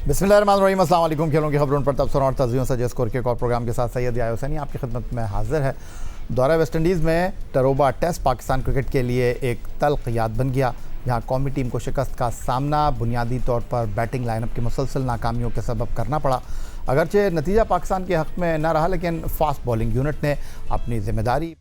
बिस्मिल्लाहिर्रहमानिर्रहीम, अस्सलाम वालेकुम। खेलों की खबरों पर तबसरों और तज़ियों से जस स्कोर के एक और प्रोग्राम के साथ सैयद याहिया हुसैनी आपकी खिदमत में हाजिर है। दौरा वेस्ट इंडीज़ में टरोबा टेस्ट पाकिस्तान क्रिकेट के लिए एक तल्ख याद बन गया, जहां कौमी टीम को शिकस्त का सामना बुनियादी तौर पर बैटिंग लाइनअप की मुसलसल नाकामियों के सबब करना पड़ा। अगरचे नतीजा पाकिस्तान के हक़ में न रहा, लेकिन फास्ट बॉलिंग यूनिट ने अपनी जिम्मेदारी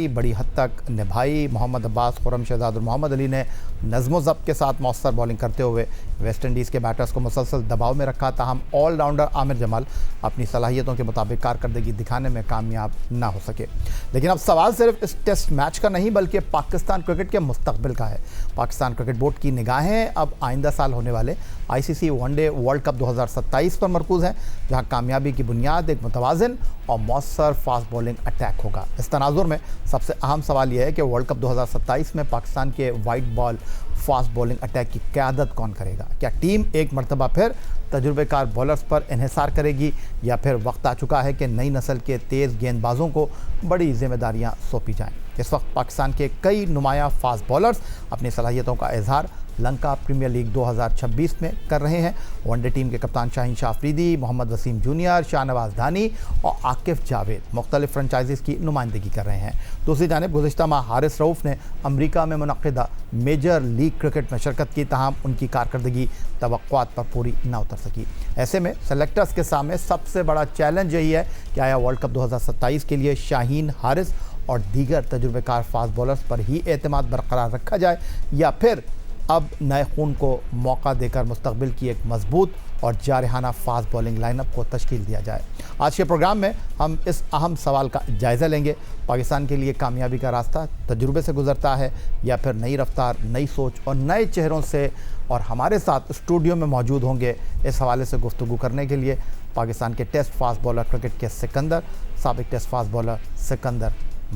बड़ी हद तक निभाई। मोहम्मद अब्बास, खुर्रम शहजाद और मोहम्मद अली ने नज़्म ज़ब्त के साथ मौसर बॉलिंग करते हुए वेस्ट इंडीज़ के बैटर्स को मुसलसल दबाव में रखा। ताहम ऑलराउंडर आमिर जमाल अपनी सलाहियतों के मुताबिक कारकर्दगी दिखाने में कामयाब ना हो सके। लेकिन अब सवाल सिर्फ इस टेस्ट मैच का नहीं, बल्कि पाकिस्तान क्रिकेट के मुस्तकबिल का है। पाकिस्तान क्रिकेट बोर्ड की निगाहें अब आइंदा साल होने वाले ICC वनडे वर्ल्ड कप 2027 पर मरकूज़ हैं, जहां कामयाबी की बुनियाद एक मुतवाज़िन और मौसर फास्ट बॉलिंग अटैक होगा। इस तनाजुर में सबसे अहम सवाल यह है कि वर्ल्ड कप 2027 में पाकिस्तान के white ball fast bowling attack की क़यादत कौन करेगा? क्या टीम एक मरतबा फिर तजुर्बेकार बॉलर्स पर इन्हिसार करेगी, या फिर वक्त आ चुका है कि नई नस्ल के तेज़ गेंदबाजों को बड़ी जिम्मेदारियां सौंपी जाएं? इस वक्त पाकिस्तान के कई नुमाया फास्ट बॉलर्स अपनी सलाहियतों का इजहार लंका प्रीमियर लीग 2026 में कर रहे हैं। वनडे टीम के कप्तान शाहीन शाह अफरीदी, मोहम्मद वसीम जूनियर, शाहनवाज धानी और आकिफ जावेद मुख्तलिफ फ्रेंचाइजीज़ की नुमाइंदगी कर रहे हैं। दूसरी जानिब गुज़िश्ता माह हारिस रऊफ़ ने अमरीका में मुनक़िदा मेजर लीग क्रिकेट में शिरकत की, तहम उनकी कारकर्दगी तवक्कुआत पर पूरी ना उतर सकी। ऐसे में सेलेक्टर्स के सामने सबसे बड़ा चैलेंज यही है कि आया वर्ल्ड कप 2027 के लिए शाहीन, हारिस और दीगर तजुर्बेकार फास्ट बॉलर्स पर ही एतमाद बरकरार रखा जाए, या फिर अब नए खून को मौका देकर मुस्तकबिल की एक मजबूत और जारहाना फास्ट बॉलिंग लाइनअप को तश्कील दिया जाए। आज के प्रोग्राम में हम इस अहम सवाल का जायज़ा लेंगे। पाकिस्तान के लिए कामयाबी का रास्ता तजुर्बे से गुजरता है, या फिर नई रफ्तार, नई सोच और नए चेहरों से? और हमारे साथ स्टूडियो में मौजूद होंगे इस हवाले से गुफ्तगू करने के लिए पाकिस्तान के टेस्ट फास्ट बॉलर क्रिकेट के सिकंदर, साबिक टेस्ट फास्ट बॉलर सिकंदर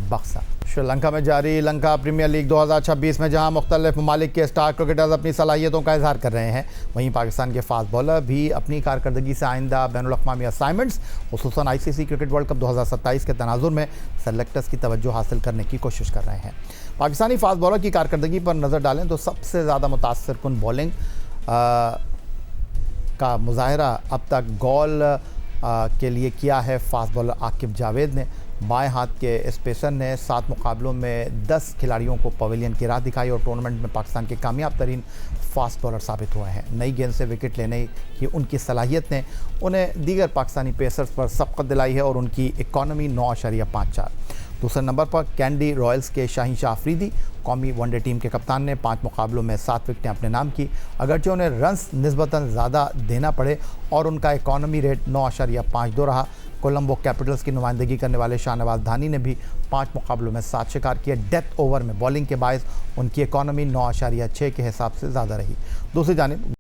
बख्शा। श्रीलंका में जारी लंका प्रीमियर लीग 2026 में जहां मुख्तलिफ ममालिक के स्टार क्रिकेटर्स अपनी सलाहियतों का इजहार कर रहे हैं, वहीं पाकिस्तान के फास्ट बॉलर भी अपनी कारकर्दगी से आइंदा बैनुल-अक़वामी असाइनमेंट्स, खुसूसन ICC क्रिकेट वर्ल्ड कप 2027 के तनाजुर में सेलेक्टर्स की तवज्जो हासिल करने की कोशिश कर रहे हैं। पाकिस्तानी फास्ट बॉलर की कारकर्दगी पर नज़र डालें तो सबसे ज़्यादा मुतासर कुन बॉलिंग का मुजाहरा अब तक गॉल के लिए किया है फास्ट बॉलर आकिफ जावेद ने। बाएं हाथ के इस पेसर ने 7 मुकाबलों में 10 खिलाड़ियों को पवेलियन की राह दिखाई और टूर्नामेंट में पाकिस्तान के कामयाब तरीन फास्ट बॉलर साबित हुए हैं। नई गेंद से विकेट लेने की उनकी सलाहियत ने उन्हें दीगर पाकिस्तानी पेसर्स पर सबकत दिलाई है और उनकी इकॉनमी 9.54। दूसरे नंबर पर कैंडी रॉयल्स के शाहीन शाह अफरीदी, कौमी वनडे टीम के कप्तान ने 5 मुकाबलों में 7 विकेटें अपने नाम की, अगरचे उन्हें रन्स निस्बतन ज़्यादा देना पड़े और उनका इकॉनमी रेट 9.52 रहा। कोलंबो कैपिटल्स की नुमाइंदगी करने वाले शाहनवाज धानी ने भी 5 मुकाबलों में 7 शिकार किए। डेथ ओवर में बॉलिंग के बायस उनकी इकॉनमी 9.6 के हिसाब से ज़्यादा रही। दूसरी जानिब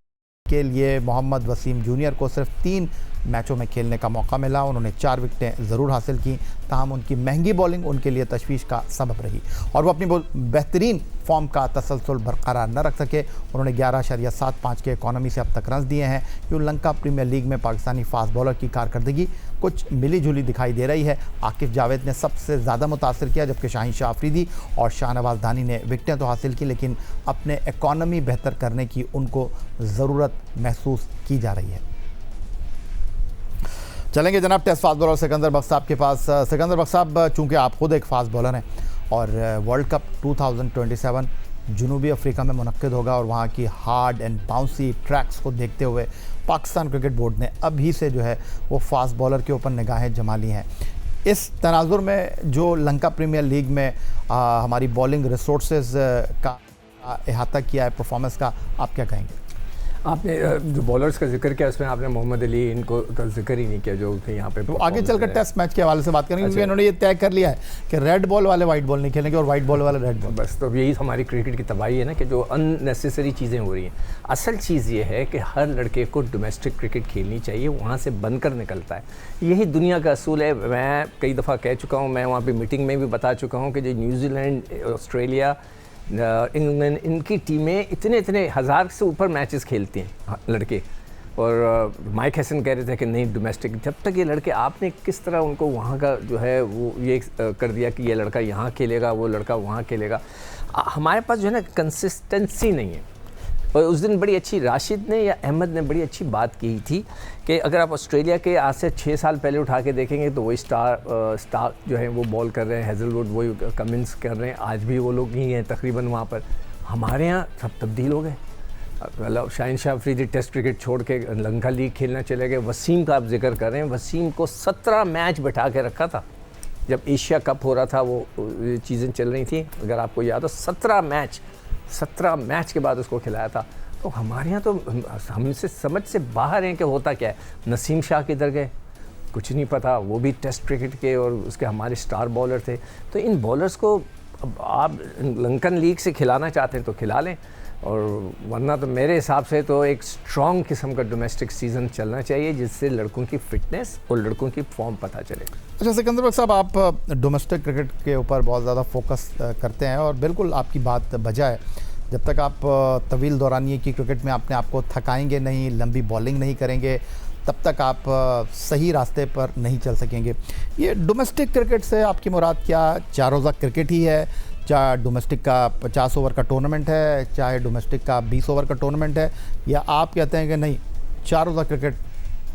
के लिए मोहम्मद वसीम जूनियर को सिर्फ 3 मैचों में खेलने का मौका मिला। उन्होंने 4 विकेटें ज़रूर हासिल की, ताहम उनकी महंगी बॉलिंग उनके लिए तशवीश का सबब रही और वो अपनी बेहतरीन फॉर्म का तसलसल बरकरार न रख सके। उन्होंने 11.75 के इकॉनमी से अब तक रन दिए हैं। यूँ लंका प्रीमियर लीग में पाकिस्तानी फास्ट बॉलर की कारकर्दगी कुछ मिली जुली दिखाई दे रही है। आकिफ जावेद ने सबसे ज़्यादा मुतासर किया, जबकि शाहीन शाह अफरीदी और शाहनवाज धानी ने विकेटें तो हासिल की, लेकिन अपने इकॉनमी बेहतर करने की उनको ज़रूरत महसूस की जा रही है। चलेंगे जनाब टेस्ट फास्ट बॉलर सिकंदर बख्श साहब के पास। सिकंदर बख्श साहब, चूँकि आप खुद एक फास्ट बॉलर हैं और वर्ल्ड कप 2027 जनूबी अफ्रीका में मुनक्किद होगा और वहाँ की हार्ड एंड बाउंसी ट्रैक्स को देखते हुए पाकिस्तान क्रिकेट बोर्ड ने अभी से जो है वो फास्ट बॉलर के ऊपर निगाहें जमा ली हैं। इस तनाजुर में जो लंका प्रीमियर लीग में हमारी बॉलिंग रिसोर्सेज का अहाता किया है परफॉर्मेंस का, आप क्या कहेंगे? आपने जो बॉलर्स का जिक्र किया उसमें आपने मोहम्मद अली इनको तो जिक्र ही नहीं किया जो थे यहाँ पे। तो आगे चलकर टेस्ट मैच के हवाले से बात करेंगे, क्योंकि इन्होंने ये तय कर लिया है कि रेड बॉल वाले वाइट बॉल नहीं खेलेंगे और वाइट बॉल वाले रेड बॉल। बस तो यही हमारी क्रिकेट की तबाही है ना, कि जो अननेसेसरी चीज़ें हो रही हैं। असल चीज़ ये है कि हर लड़के को डोमेस्टिक क्रिकेट खेलनी चाहिए, वहाँ से बनकर निकलता है। यही दुनिया का असूल है। मैं कई दफ़ा कह चुका हूँ, मैं वहाँ पर मीटिंग में भी बता चुका हूँ कि जो न्यूजीलैंड, ऑस्ट्रेलिया, इंग्लैंड, इनकी टीमें इतने हज़ार से ऊपर मैचेस खेलती हैं लड़के। और माइक हैसन कह रहे थे कि नहीं डोमेस्टिक, जब तक ये लड़के आपने किस तरह उनको वहाँ का जो है वो ये कर दिया कि ये लड़का यहाँ खेलेगा, वो लड़का वहाँ खेलेगा। हमारे पास जो है ना कंसिस्टेंसी नहीं है। और उस दिन बड़ी अच्छी राशिद ने या अहमद ने बड़ी अच्छी बात की थी कि अगर आप ऑस्ट्रेलिया के आज से 6 साल पहले उठा के देखेंगे तो वही स्टार जो है वो बॉल कर रहे हैं, हेजलवुड वही कमिंस कर रहे हैं, आज भी वो लोग ही हैं तकरीबन वहाँ पर। हमारे यहाँ सब तब्दील हो गए। मतलब शाहिन शाह अफरीदी टेस्ट क्रिकेट छोड़ के लंका लीग खेलना चले गए। वसीम का आप जिक्र कर रहे हैं, वसीम को 17 मैच बैठा के रखा था जब एशिया कप हो रहा था, वो चीज़ें चल रही थी, अगर आपको याद हो 17 मैच के बाद उसको खिलाया था। तो हमारे यहाँ तो हमसे समझ से बाहर हैं कि होता क्या है। नसीम शाह किधर गए कुछ नहीं पता, वो भी टेस्ट क्रिकेट के और उसके हमारे स्टार बॉलर थे। तो इन बॉलर्स को अब आप लंकन लीग से खिलाना चाहते हैं तो खिला लें, और वरना तो मेरे हिसाब से तो एक स्ट्रॉन्ग किस्म का डोमेस्टिक सीज़न चलना चाहिए जिससे लड़कों की फिटनेस और लड़कों की फॉर्म पता चले। अच्छा सिकंदर बख्श साहब, आप डोमेस्टिक क्रिकेट के ऊपर बहुत ज़्यादा फोकस करते हैं और बिल्कुल आपकी बात बजा है। जब तक आप तवील दौरानिए की क्रिकेट में अपने आप को थकाएंगे नहीं, लंबी बॉलिंग नहीं करेंगे, तब तक आप सही रास्ते पर नहीं चल सकेंगे। ये डोमेस्टिक क्रिकेट से आपकी मुराद क्या 4 रोज़ा क्रिकेट ही है, चाहे डोमेस्टिक का 50 ओवर का टूर्नामेंट है, चाहे डोमेस्टिक का 20 ओवर का टूर्नामेंट है, या आप कहते हैं कि नहीं 4 रोज़ा क्रिकेट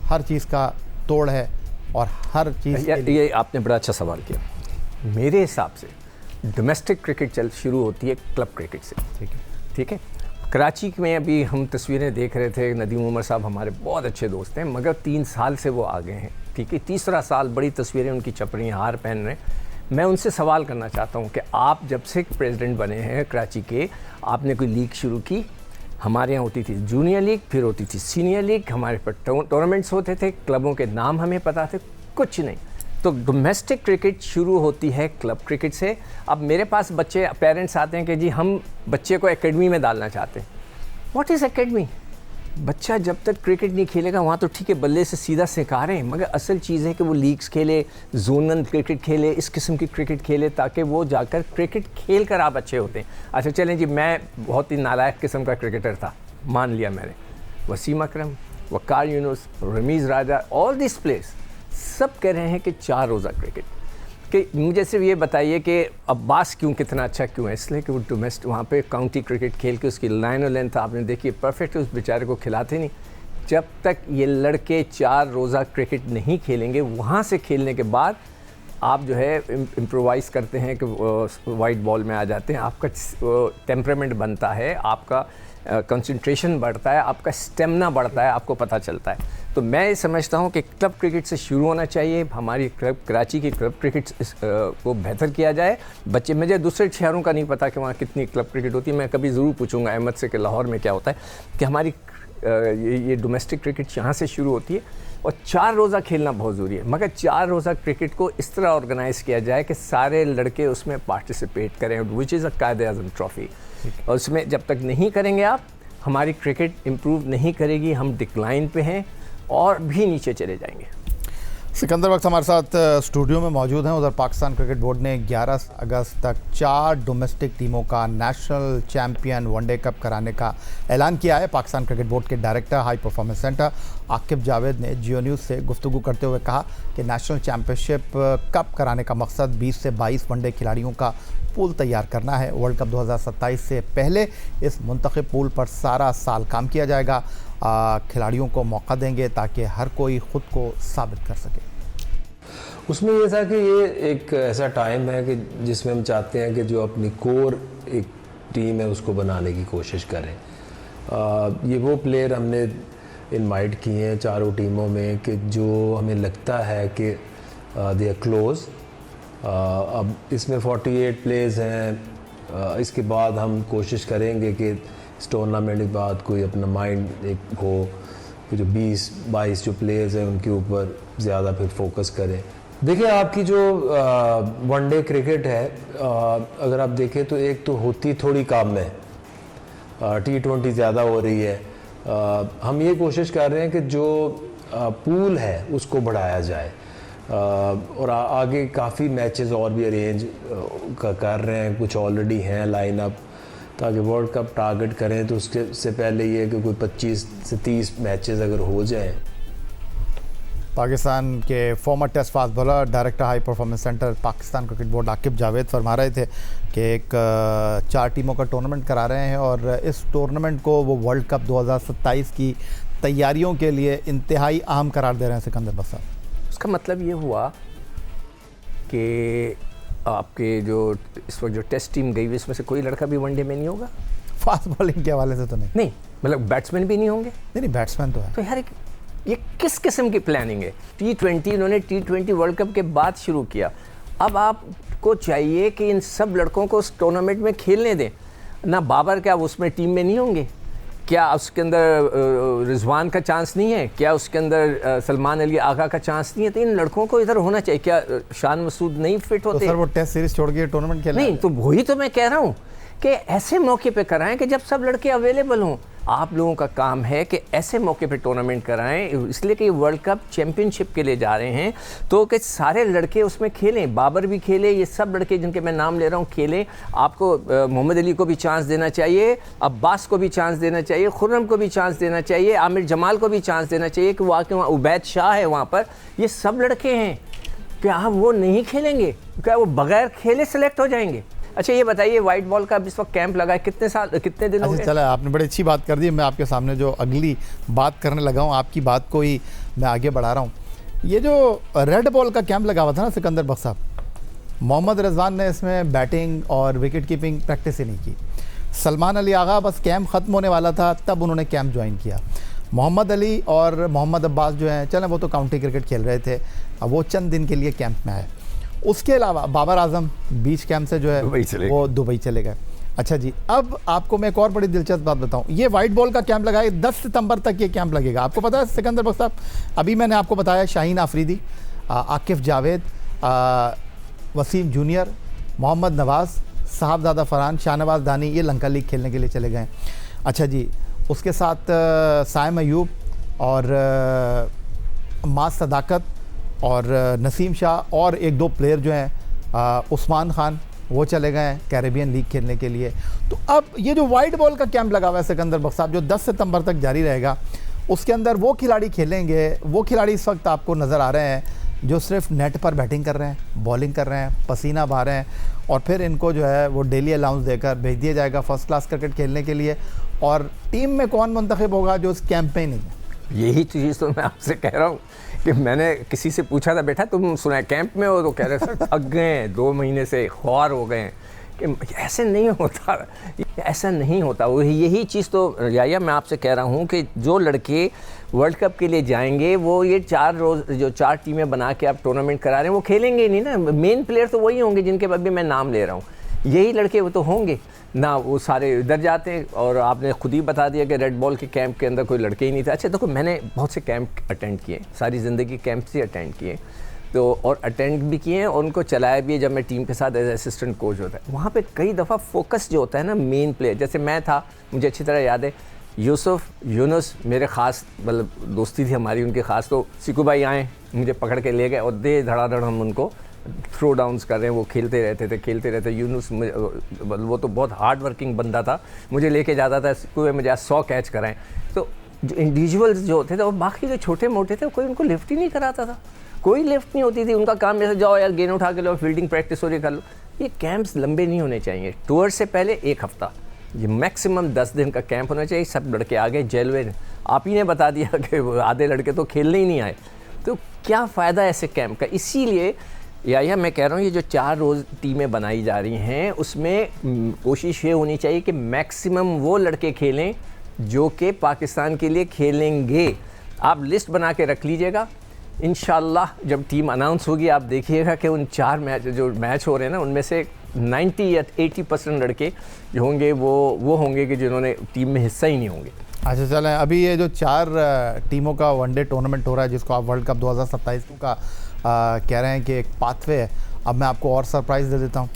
हर चीज़ का तोड़ है और हर चीज़ ये आपने बड़ा अच्छा सवाल किया। मेरे हिसाब से डोमेस्टिक क्रिकेट शुरू होती है क्लब क्रिकेट से। ठीक है। कराची में अभी हम तस्वीरें देख रहे थे, नदीम उमर साहब हमारे बहुत अच्छे दोस्त हैं, मगर 3 साल से वो आ गए हैं। ठीक है, तीसरा साल बड़ी तस्वीरें उनकी छप रही हैं, हार पहन रहे हैं। मैं उनसे सवाल करना चाहता हूं कि आप जब से प्रेसिडेंट बने हैं कराची के, आपने कोई लीग शुरू की? हमारे यहाँ होती थी जूनियर लीग, फिर होती थी सीनियर लीग, हमारे पर टूर्नामेंट्स होते थे, क्लबों के नाम हमें पता थे, कुछ नहीं। तो डोमेस्टिक क्रिकेट शुरू होती है क्लब क्रिकेट से। अब मेरे पास बच्चे पेरेंट्स आते हैं कि जी हम बच्चे को एकेडमी में डालना चाहते हैं। What is academy? बच्चा जब तक क्रिकेट नहीं खेलेगा वहाँ तो ठीक है बल्ले से सीधा सिखा रहे हैं, मगर असल चीज़ है कि वो लीग्स खेले, जोनल क्रिकेट खेले, इस किस्म की क्रिकेट खेले ताकि वो जाकर क्रिकेट खेल कर आप अच्छे होते हैं। अच्छा चलें जी, मैं बहुत ही नालायक किस्म का क्रिकेटर था, मान लिया मैंने। वसीम अकरम, वकार यूनुस, रमीज़ राजा, ऑल दिस प्लेयर्स सब कह रहे हैं कि 4 रोज़ा क्रिकेट कि मुझे सिर्फ ये बताइए कि अब्बास क्यों कितना अच्छा क्यों है? इसलिए कि वो डोमेस्टिक वहाँ पे काउंटी क्रिकेट खेल के उसकी लाइन और लेंथ आपने देखी परफेक्ट, उस बेचारे को खिलाते नहीं। जब तक ये लड़के 4 रोज़ा क्रिकेट नहीं खेलेंगे, वहाँ से खेलने के बाद आप जो है इम्प्रोवाइज़ करते हैं कि वाइट बॉल में आ जाते हैं, आपका टेम्परामेंट बनता है, आपका कंसंट्रेशन बढ़ता है, आपका स्टेमिना बढ़ता है, आपको पता चलता है। तो मैं समझता हूँ कि क्लब क्रिकेट से शुरू होना चाहिए। हमारी क्लब कराची की क्लब क्रिकेट को बेहतर किया जाए। बच्चे, मुझे दूसरे शहरों का नहीं पता कि वहाँ कितनी क्लब क्रिकेट होती है, मैं कभी ज़रूर पूछूंगा अहमद से कि लाहौर में क्या होता है, कि हमारी ये डोमेस्टिक क्रिकेट यहाँ से शुरू होती है। और 4 रोज़ा खेलना बहुत ज़रूरी है, मगर 4 रोज़ा क्रिकेट को इस तरह ऑर्गेनाइज़ किया जाए कि सारे लड़के उसमें पार्टिसिपेट करें, which is a Quaid-e-Azam trophy. और उसमें जब तक नहीं करेंगे आप, हमारी क्रिकेट इम्प्रूव नहीं करेगी, हम डिक्लाइन पे हैं और भी नीचे चले जाएंगे। सिकंदर बख्श हमारे साथ स्टूडियो में मौजूद हैं। उधर पाकिस्तान क्रिकेट बोर्ड ने 11 अगस्त तक 4 डोमेस्टिक टीमों का नेशनल चैम्पियन वनडे कप कराने का ऐलान किया है। पाकिस्तान क्रिकेट बोर्ड के director high performance centre Aqib Javed ने जियो न्यूज़ से गुफ्तगू करते हुए कहा कि नेशनल चैम्पियनशिप कप कराने का मकसद 20 से 22 वनडे खिलाड़ियों का पूल तैयार करना है। वर्ल्ड कप 2027 से पहले इस मुंतखब पूल पर सारा साल काम किया जाएगा। खिलाड़ियों को मौका देंगे ताकि हर कोई ख़ुद को साबित कर सके। उसमें ये था कि ये एक ऐसा टाइम है कि जिसमें हम चाहते हैं कि जो अपनी कोर एक टीम है उसको बनाने की कोशिश करें। ये वो प्लेयर हमने इनवाइट किए हैं चारों टीमों में कि जो हमें लगता है कि दे आर क्लोज। अब इसमें 48 प्लेयर्स हैं। इसके बाद हम कोशिश करेंगे कि इस टूर्नामेंट के बाद कोई अपना माइंड एक हो कि जो 20-22 जो प्लेयर्स हैं उनके ऊपर ज़्यादा फिर फोकस करें। देखिए, आपकी जो वनडे क्रिकेट है, अगर आप देखें तो एक तो होती थोड़ी कम है, T20 ज़्यादा हो रही है। हम ये कोशिश कर रहे हैं कि जो पूल है उसको बढ़ाया जाए और आगे काफ़ी मैचेस और भी अरेंज कर रहे हैं, कुछ ऑलरेडी हैं लाइन अप, ताकि वर्ल्ड कप टारगेट करें तो उसके से पहले ये कि कोई 25 से 30 मैचेस अगर हो जाएं पाकिस्तान के former test fast bowler, director high performance centre Pakistan cricket board Aaqib Javed फरमा रहे थे कि एक 4 टीमों का टूर्नामेंट करा रहे हैं और इस टूर्नामेंट को वो वर्ल्ड कप 2027 की तैयारियों के लिए इंतहाई अहम करार दे रहे हैं सिकंदर बख्श साहब। उसका मतलब ये हुआ कि आपके जो इस वक्त जो टेस्ट टीम गई हुई इसमें से कोई लड़का भी वनडे में नहीं होगा? फास्ट बॉलिंग के हवाले से तो नहीं, मतलब बैट्समैन भी नहीं होंगे? नहीं, बैट्समैन तो है। तो यार ये किस किस्म की प्लानिंग है? T20 इन्होंने T20 वर्ल्ड कप के बाद शुरू किया। अब आपको चाहिए कि इन सब लड़कों को उस टूर्नामेंट में खेलने दें ना। बाबर क्या उसमें टीम में नहीं होंगे? क्या उसके अंदर रिजवान का चांस नहीं है? क्या उसके अंदर सलमान अली आगा का चांस नहीं है? तो इन लड़कों को इधर होना चाहिए। क्या शान मसूद नहीं फिट होते? तो सर वो टेस्ट सीरीज छोड़ के टूर्नामेंट खेलना नहीं, तो वही तो मैं कह रहा हूँ कि ऐसे मौके पे कराएं कि जब सब लड़के अवेलेबल हों। आप लोगों का काम है कि ऐसे मौके पे टूर्नामेंट कराएं, इसलिए कि वर्ल्ड कप चैंपियनशिप के लिए जा रहे हैं तो कि सारे लड़के उसमें खेलें। बाबर भी खेले, ये सब लड़के जिनके मैं नाम ले रहा हूँ खेलें। आपको मोहम्मद अली को भी चांस देना चाहिए, अब्बास को भी चांस देना चाहिए, खुर्रम को भी चांस देना चाहिए, आमिर जमाल को भी चांस देना चाहिए कि वहाँ उबैद शाह है वहाँ पर। ये सब लड़के हैं, क्या वो नहीं खेलेंगे? क्या वो बगैर खेले सेलेक्ट हो जाएंगे? अच्छा ये बताइए, वाइट बॉल का इस वक्त कैंप लगा है, कितने दिन हो गए? चला, आपने बड़ी अच्छी बात कर दी। मैं आपके सामने जो अगली बात करने लगा हूँ, आपकी बात को ही मैं आगे बढ़ा रहा हूँ। ये जो रेड बॉल का कैंप लगा हुआ था ना सिकंदर बख्श साहब, मोहम्मद रिजवान ने इसमें बैटिंग और विकेट कीपिंग प्रैक्टिस ही नहीं की। सलमान अली आगा बस कैंप ख़त्म होने वाला था तब उन्होंने कैंप ज्वाइन किया। मोहम्मद अली और मोहम्मद अब्बास जो हैं, चलें वो तो काउंटी क्रिकेट खेल रहे थे, अब वो चंद दिन के लिए कैंप में आए। उसके अलावा बाबर आजम बीच कैंप से जो है वो दुबई चले गए। अच्छा जी, अब आपको मैं एक और बड़ी दिलचस्प बात बताऊं। ये वाइट बॉल का कैंप लगा है, 10 सितंबर तक ये कैंप लगेगा। आपको पता है सिकंदर बख्श साहब, अभी मैंने आपको बताया शाहीन आफरीदी, आकिफ जावेद, वसीम जूनियर, मोहम्मद नवाज़, साहबजादा फरहान, शाहनवाज दानी ये लंका लीग खेलने के लिए चले गए। अच्छा जी, उसके साथ साइम अयूब और मास सदाकत और नसीम शाह और एक दो प्लेयर जो हैं उस्मान खान, वो चले गए हैं कैरेबियन लीग खेलने के लिए। तो अब ये जो वाइट बॉल का कैंप लगा हुआ है सिकंदर बख्श साहब, जो 10 सितंबर तक जारी रहेगा, उसके अंदर वो खिलाड़ी खेलेंगे। वो खिलाड़ी इस वक्त आपको नज़र आ रहे हैं जो सिर्फ नेट पर बैटिंग कर रहे हैं, बॉलिंग कर रहे हैं, पसीना बहा रहे हैं, और फिर इनको जो है वो डेली अलाउंस देकर भेज दिया जाएगा फर्स्ट क्लास क्रिकेट खेलने के लिए। और टीम में कौन मुंतखब होगा जो उस कैंप में ही नहीं है? यही चीज़ तो मैं आपसे कह रहा हूँ कि मैंने किसी से पूछा था, बेटा तुम सुना कैंप में हो? तो कह रहे सर थक गए हैं, 2 महीने से ख्वार हो गए हैं। कि ऐसे नहीं होता, ऐसा नहीं होता। वही यही चीज़ तो या मैं आपसे कह रहा हूँ कि जो लड़के वर्ल्ड कप के लिए जाएंगे वो ये 4 टीमें बना के आप टूर्नामेंट करा रहे हैं, वो खेलेंगे नहीं ना। मेन प्लेयर तो वही होंगे जिनके अभी मैं नाम ले रहा हूँ, यही लड़के वो तो होंगे ना। वो सारे इधर जाते हैं। और आपने खुद ही बता दिया कि रेड बॉल के कैंप के अंदर कोई लड़के ही नहीं थे। अच्छा देखो, मैंने बहुत से कैंप अटेंड किए, सारी ज़िंदगी कैंप से अटेंड किए, तो और अटेंड भी किए हैं और उनको चलाया भी है जब मैं टीम के साथ एज असिस्टेंट कोच होता है। वहाँ पे कई दफ़ा फोकस जो होता है ना मेन प्लेयर, जैसे मैं था, मुझे अच्छी तरह याद है, यूसुफ यूनुस मेरे ख़ास मतलब दोस्ती थी हमारी उनके ख़ास, तो सिकू भाई आए, मुझे पकड़ के ले गए और दे धड़ाधड़ हम उनको थ्रो डाउन्स कर रहे हैं, वो खेलते रहते। यूनुस वो तो बहुत हार्ड वर्किंग बंदा था, मुझे लेके जाता था सिकू मुझे 100 कैच कराएं। तो जो इंडिविजुअल्स जो होते थे और बाकी जो छोटे मोटे थे, कोई उनको लिफ्ट ही नहीं कराता था, कोई लिफ्ट नहीं होती थी। उनका काम जैसे जाओ यार गेंद उठा के लो, फील्डिंग प्रैक्टिस हो रही कर लो। ये कैंप्स लंबे नहीं होने चाहिए। टूर से पहले 1 हफ्ता, ये मैक्सिमम 10 दिन का कैंप होना चाहिए। सब लड़के आ गए जेल में, आप ही ने बता दिया कि आधे लड़के तो खेलने ही नहीं आए, तो क्या फ़ायदा ऐसे कैंप का? इसीलिए या मैं कह रहा हूँ ये जो 4 रोज़ टीमें बनाई जा रही हैं उसमें कोशिश ये होनी चाहिए कि मैक्सिमम वो लड़के खेलें जो कि पाकिस्तान के लिए खेलेंगे। आप लिस्ट बना के रख लीजिएगा, इंशाल्लाह जब टीम अनाउंस होगी आप देखिएगा कि उन 4 मैच हो रहे हैं ना, उनमें से 90 या 80% लड़के जो होंगे वो होंगे कि जिन्होंने टीम में हिस्सा ही नहीं होंगे। अच्छा चलें, अभी ये जो 4 टीमों का वनडे टूर्नामेंट हो रहा है जिसको आप वर्ल्ड कप 2027 का कह रहे हैं कि एक पाथवे है, अब मैं आपको और सरप्राइज़ दे देता हूँ।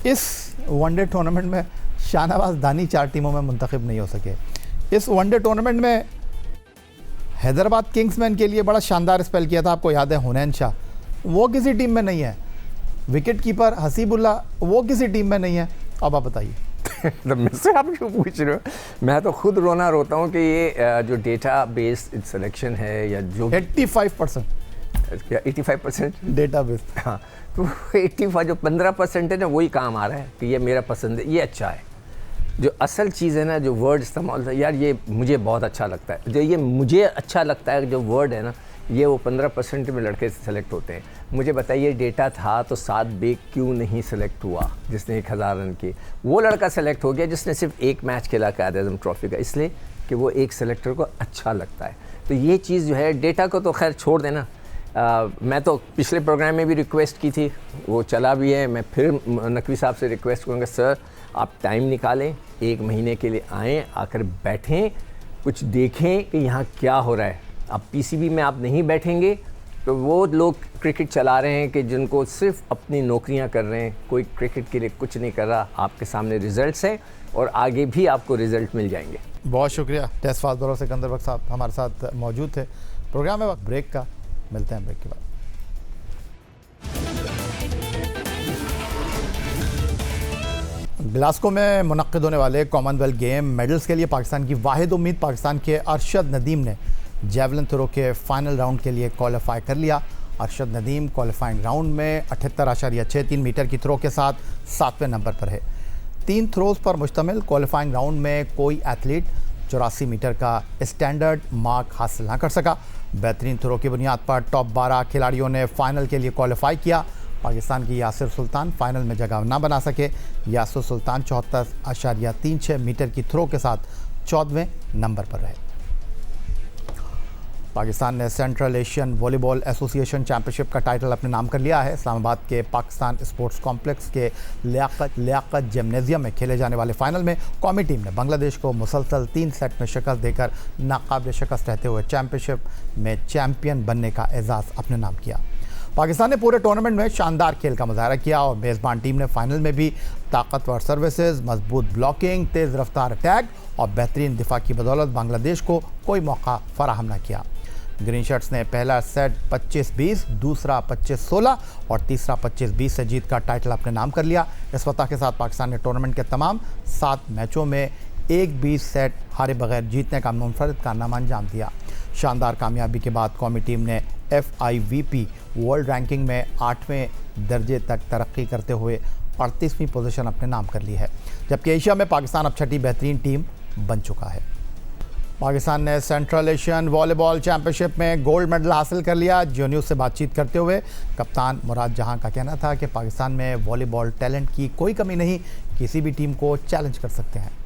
इस वनडे टूर्नामेंट में शाहनवाज दानी 4 टीमों में मुंतखब नहीं हो सके। इस वनडे टूर्नामेंट में हैदराबाद किंग्समैन के लिए बड़ा शानदार स्पेल किया था, आपको याद है, हुनैन शाह, वो किसी टीम में नहीं है। विकेट कीपर हसीबुल्लाह, वो किसी टीम में नहीं है। अब आप बताइए। तो मुझसे आप क्यों पूछ रहे हो? मैं तो खुद रोना रोता हूँ कि ये जो डेटा बेस्ड सिलेक्शन है या जो 85% 85%। डेटाबेस। हाँ, तो 85 जो 15% है ना, वही काम आ रहा है कि ये मेरा पसंद है, ये अच्छा है। जो असल चीज़ है ना, जो वर्ड इस्तेमाल होता है, यार ये मुझे बहुत अच्छा लगता है, जो ये मुझे अच्छा लगता है जो वर्ड है ना, ये वो 15% में लड़के सेलेक्ट होते हैं। मुझे बताइए, डेटा था तो 7 बेक क्यों नहीं सेलेक्ट हुआ जिसने 1000 रन किए? वो लड़का सेलेक्ट हो गया जिसने सिर्फ एक मैच खेला कायद-ए-आज़म ट्रॉफी का, इसलिए कि वो एक सेलेक्टर को अच्छा लगता है। तो ये चीज़ जो है, डेटा को तो खैर छोड़ देना। मैं तो पिछले प्रोग्राम में भी रिक्वेस्ट की थी, वो चला भी है। मैं फिर नकवी साहब से रिक्वेस्ट करूँगा, सर आप टाइम निकालें, 1 महीने के लिए आएँ, आकर बैठें, कुछ देखें कि यहाँ क्या हो रहा है। अब पीसीबी में आप नहीं बैठेंगे तो वो लोग क्रिकेट चला रहे हैं कि जिनको सिर्फ अपनी नौकरियां कर रहे हैं, कोई क्रिकेट के लिए कुछ नहीं कर रहा। आपके सामने रिजल्ट्स हैं और आगे भी आपको रिजल्ट मिल जाएंगे। बहुत शुक्रिया। टेस्ट फास्ट बॉलर सिकंदर बख्श साहब हमारे साथ मौजूद थे। प्रोग्राम में वक्त ब्रेक का, मिलते हैं ब्रेक के बाद। ग्लासगो में मुनक्किद होने वाले कॉमनवेल्थ गेम मेडल्स के लिए पाकिस्तान की वाहिद उम्मीद पाकिस्तान के अरशद नदीम ने जेवलिन थ्रो के फाइनल राउंड के लिए क्वालिफाई कर लिया। अरशद नदीम क्वालिफाइंग राउंड में 78.63 मीटर की थ्रो के साथ 7वें नंबर पर है। 3 थ्रोज पर मुश्तमिल क्वालिफाइंग राउंड में कोई एथलीट 84 मीटर का स्टैंडर्ड मार्क हासिल ना कर सका। बेहतरीन थ्रो की बुनियाद पर टॉप 12 खिलाड़ियों ने फाइनल के लिए क्वालिफाई किया। पाकिस्तान की यासिर सुल्तान फाइनल में जगह ना बना सके। यासिर सुल्तान 74.36 मीटर की थ्रो के साथ 14वें नंबर पर रहे। पाकिस्तान ने central Asian volleyball association championship का टाइटल अपने नाम कर लिया है। इस्लामाबाद के पाकिस्तान स्पोर्ट्स कॉम्प्लेक्स के लियाकत जिम्नेजियम में खेले जाने वाले फाइनल में कौमी टीम ने बांग्लादेश को मुसलसल 3 सेट में शिकस्त देकर नाकाबिल शिकस्त रहते हुए चैंपियनशिप में चैंपियन बनने का एजाज़ अपने नाम किया। पाकिस्तान ने पूरे टूर्नामेंट में शानदार खेल का मुजाहरा किया और मेज़बान टीम ने फाइनल में भी ताकतवर सर्विसेज, मजबूत ब्लॉकिंग, तेज़ रफ्तार अटैक और बेहतरीन दिफा की बदौलत बांग्लादेश को कोई मौका फराहम न किया। ग्रीन शर्ट्स ने पहला सेट 25-20, दूसरा 25-16 और तीसरा 25-20 से जीत का टाइटल अपने नाम कर लिया। इस फतह के साथ पाकिस्तान ने टूर्नामेंट के तमाम 7 मैचों में 1-20 सेट हारे बगैर जीतने का मुनफरद कारनामा अंजाम दिया। शानदार कामयाबी के बाद कौमी टीम ने FIVP वर्ल्ड रैंकिंग में 8वें दर्जे तक तरक्की करते हुए 38वीं पोजीशन अपने नाम कर ली है, जबकि एशिया में पाकिस्तान अब 6ठी बेहतरीन टीम बन चुका है। पाकिस्तान ने सेंट्रल एशियन वॉलीबॉल चैंपियनशिप में गोल्ड मेडल हासिल कर लिया। जियो न्यूज़ से बातचीत करते हुए कप्तान मुराद जहां का कहना था कि पाकिस्तान में वॉलीबॉल टैलेंट की कोई कमी नहीं, किसी भी टीम को चैलेंज कर सकते हैं।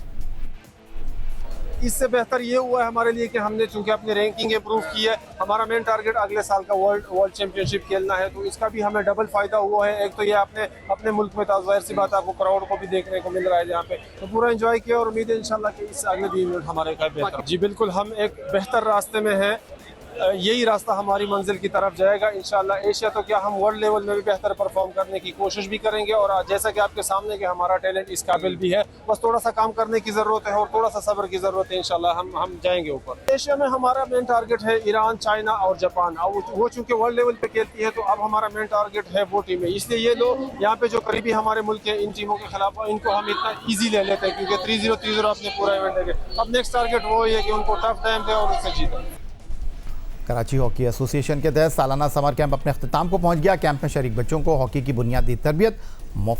इससे बेहतर ये हुआ है हमारे लिए कि हमने चूंकि अपनी रैंकिंग इंप्रूव की है। हमारा मेन टारगेट अगले साल का वर्ल्ड चैंपियनशिप खेलना है, तो इसका भी हमें डबल फायदा हुआ है। एक तो ये अपने मुल्क में जाहिर सी बात आपको क्राउड को भी देखने को मिल रहा है जहाँ पे, तो पूरा एंजॉय किया और उम्मीद है इंशाल्लाह कि इस अगले 2 मिनट हमारे का बेहतर। जी बिल्कुल, हम एक बेहतर रास्ते में हैं, यही रास्ता हमारी मंजिल की तरफ जाएगा इंशाल्लाह। एशिया तो क्या, हम वर्ल्ड लेवल में भी बेहतर परफॉर्म करने की कोशिश भी करेंगे और जैसा कि आपके सामने कि हमारा टैलेंट इस काबिल भी है, बस थोड़ा सा काम करने की ज़रूरत है और थोड़ा सा सब्र की ज़रूरत है। इंशाल्लाह हम जाएंगे ऊपर। एशिया में हमारा मेन टारगेट है ईरान, चाइना और जापान। अब वो चूँकि वर्ल्ड लेवल पे खेलती है तो अब हमारा मेन टारगेट है वो टीमें, इसलिए ये लोग यहाँ पे जो करीबी हमारे मुल्क के इन टीमों के खिलाफ इनको हम इतना ईजी ले लेते हैं क्योंकि 3-0 अपने पूरा इवेंट लेंगे। अब नेक्स्ट टारगेट वो है कि उनको टफ टाइम दे और उससे जीतें। कराची हॉकी एसोसिएशन के तहत सालाना समर कैंप अपने अख्तिताम को पहुंच गया। कैंप में शरीक बच्चों को हॉकी की बुनियादी तरबियत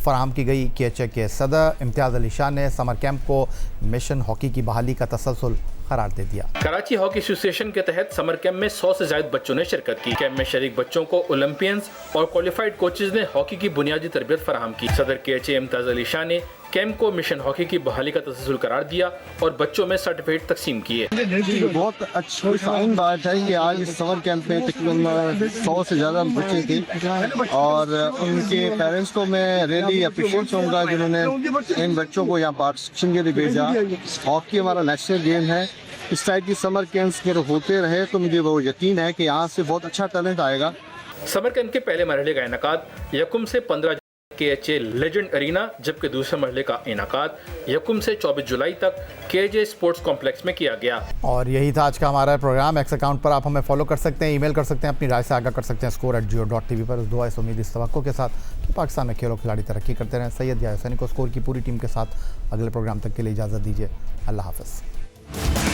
फराहम की गई। KHA के सदर इम्तियाज़ अली शाह ने समर कैंप को मिशन हॉकी की बहाली का तसलसल करार दे दिया। कराची हॉकी एसोसिएशन के तहत समर कैंप में 100 से ज्यादा बच्चों ने शिरकत की। कैंप में शरीक बच्चों को ओलंपियंस और क्वालिफाइड कोचेज ने हॉकी की बुनियादी तरबियत फराहम की। सदर KHA इम्तियाज़ अली शाह ने कैंप को मिशन हॉकी की बहाली का तसलसल करार दिया और बच्चों में सर्टिफिकेट तकसीम किए। बहुत अच्छी साइन बात है कि आज इस समर कैंप में तकरीबन 100 से ज़्यादा बच्चे थे और उनके पेरेंट्स को मैं रियली अप्रिशिएट करूँगा जिन्होंने इन बच्चों को यहाँ पार्टिसिपेशन के लिए भेजा। हॉकी हमारा नेशनल गेम है, इस टाइप की समर कैंप्स अगर होते रहे तो मुझे वो यकीन है कि यहाँ से बहुत अच्छा टैलेंट आएगा। समर कैंप के पहले मरहले का इनेकाद 1 से 15 KHA लेजेंड अरीना, जबकि दूसरे मरहले का इनेकाद 1 से 24 जुलाई तक KHA स्पोर्ट्स कॉम्प्लेक्स में किया गया। और यही था आज का हमारा प्रोग्राम। एक्स अकाउंट पर आप हमें फॉलो कर सकते हैं, ईमेल कर सकते हैं, अपनी राय से आगाह कर सकते हैं score@jio.tv पर। उस दुआ इस उम्मीद इस तवक्को के साथ कि पाकिस्तान में खेलों खिलाड़ी तरक्की करते रहें। सैयद या हुसैनी को स्कोर की पूरी टीम के साथ अगले प्रोग्राम तक के लिए इजाज़त दीजिए। अल्लाह हाफ़िज़।